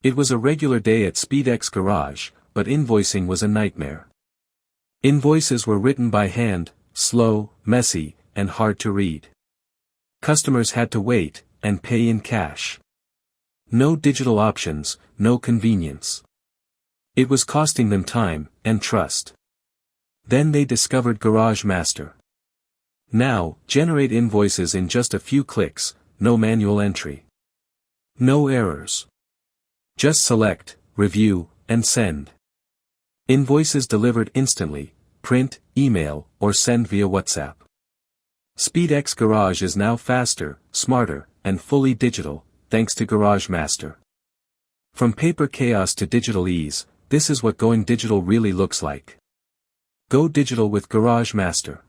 It was a regular day at SpeedX Garage, but invoicing was a nightmare. Invoices were written by hand, slow, messy, and hard to read. Customers had to wait, and pay in cash. No digital options, no convenience. It was costing them time, and trust. Then they discovered Garage Master. Now, generate invoices in just a few clicks, no manual entry. No errors. Just select, review, and send. Invoices delivered instantly, print, email, or send via WhatsApp. SpeedX Garage is now faster, smarter, and fully digital, thanks to Garage Master. From paper chaos to digital ease, this is what going digital really looks like. Go digital with Garage Master.